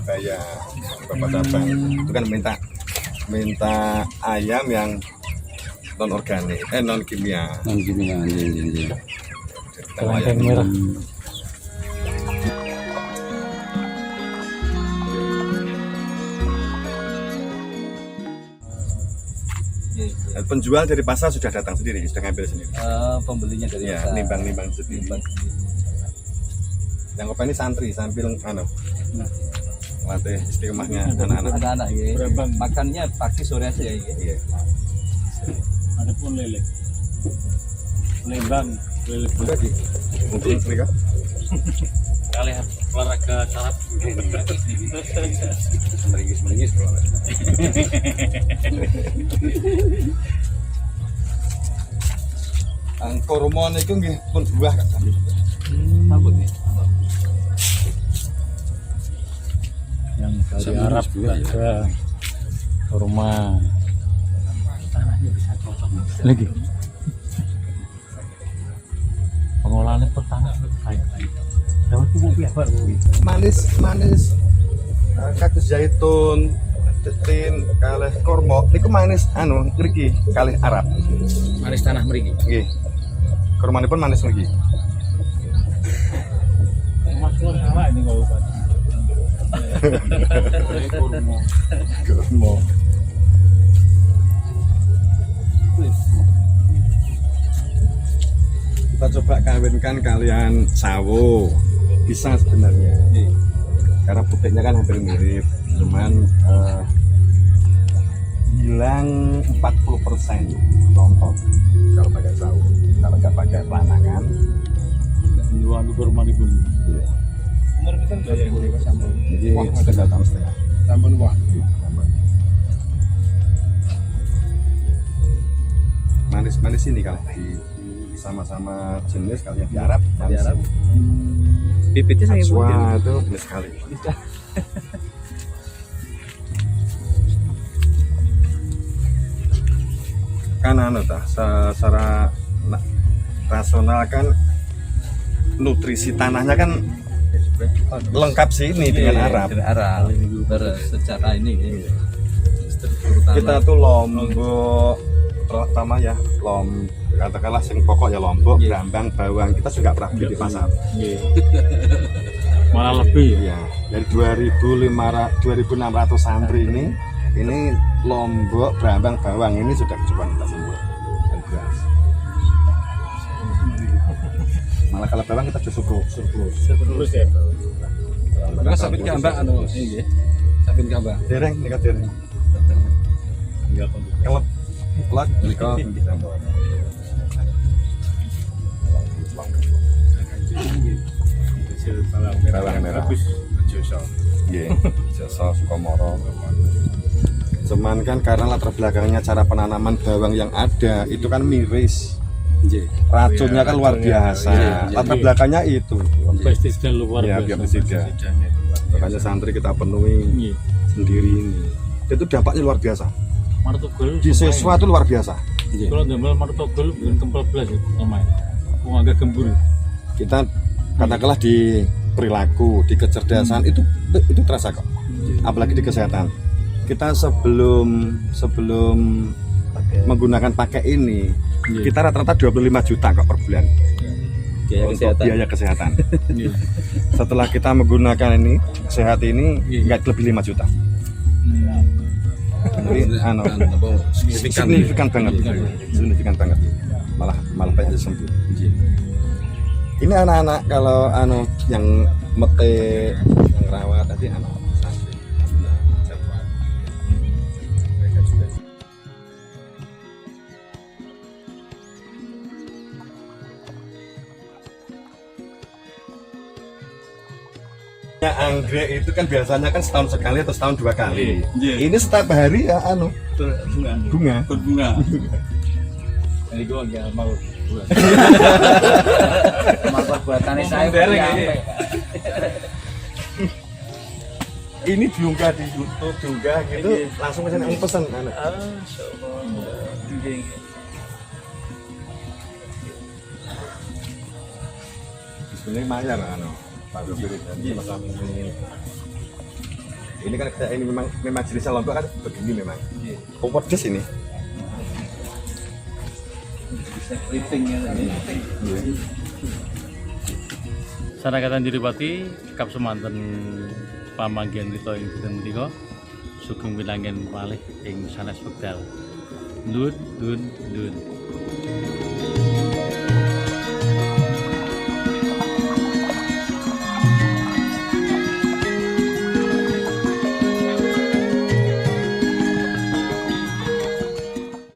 Surabaya, beberapa cabang. Itu kan minta ayam yang non organik, non kimia. Non kimia, Kerangkeng merah. Penjual dari pasar sudah datang sendiri, sudah ngambil sendiri. Pembelinya dari Ya, nimbang sendiri. Yang apa ini santri sambil latih istiqomahnya anak-anak. Anak-anak ya. Makannya pagi sore aja ya. Iya. Ada pun lele. Lembang, lele Udah di untuk mereka. kali olahraga sarap. Meringis kalau Kormon itu nggih pun buah Kak. Sambut nih. Yang dari Arab juga ada kurma. Tanahnya bisa cocok lagi. Pengolahannya pertama kayak dapat pupuk ya Pak. Manis kaktus zaitun, tetin, kalih kormo niku manis mriki kalih Arab. manis tanah mriki. Nggih. Kormanipun manis mriki. Mas keluar salah ini kalau bukan. Kormo. Kita coba kawinkan kalian sawo. Bisa sebenarnya. Karena putihnya kan hampir mirip, cuman hilang 40% tonton kalau pakai sawo. Kalau nggak pakai pelanangan, Jual kurma di bumi. iya. Umur kita enggak ya boleh sambut. Jadi setengah tahun setengah. Sambut wah. Manis-manis ini kalau di sama-sama jenis kalian di Arab, Di Arab. Bibitnya saya Wah, itu manis sekali. Kan secara rasional kan nutrisi tanahnya kan lengkap sih ini dengan Arab. Dari Arab. Secara ini ya. Struktur tanah. Kita tuh Lombok terutama ya katakanlah sing pokok ya Lombok, Brambang, Bawang kita juga pernah beli di pasar. Malah lebih ya. Ya, dari 2.600 santri ini Lombok, Brambang, Bawang ini sudah kecuali kita semua dan beras. Malah kalau Bawang kita sudah surplus. Terus ya. Mereka sabit gambak ini nggih. Sabit gambak. Dereng nika dereng. Enggak apa. Kelep plak nika bawang merah. Nggih, Jasa Sukomoro. Cuman kan karena latar belakangnya cara penanaman bawang yang ada itu kan miris. Racunnya kan luar biasa. Latar belakangnya itu. Pestisida luar Ya, biasa. pestisida. Makanya santri kita penuhi sendiri ini. Itu dampaknya luar biasa. Martogol Di siswa itu luar biasa. kalau ndamel martogol bukan kempel belas ya namanya. Wong agak gembur. Kita katakanlah di perilaku, di kecerdasan itu terasa kok. Apalagi di kesehatan. Kita sebelum menggunakan pakai ini, kita rata-rata 25 juta kok per bulan. Biaya kesehatan. Setelah kita menggunakan ini, sehat ini nggak lebih 5 juta. Ini signifikan banget, malah banyak sembuh. Ini anak-anak kalau yang mete yang rawat tadi anak santri. Mereka juga. Ya, anggrek itu kan biasanya kan setahun sekali atau setahun 2 kali. Ini setiap hari ya bunga. Berbunga. Jadi gua enggak mau. Mata buatane saya Ini diunggah di YouTube juga gitu, langsung pesan yang pesan anak. Sebenarnya mayar Pak Gubernur ini. Ini kan ini memang jenisnya lombok kan begini memang. Iya. Oh, pedes ini. Bisa keriting ya tadi. Sarakatan Diripati Kap Semanten pamanggihan kita ing dinten menika sugeng wilanggen malih ing sanes wekdal. Dun.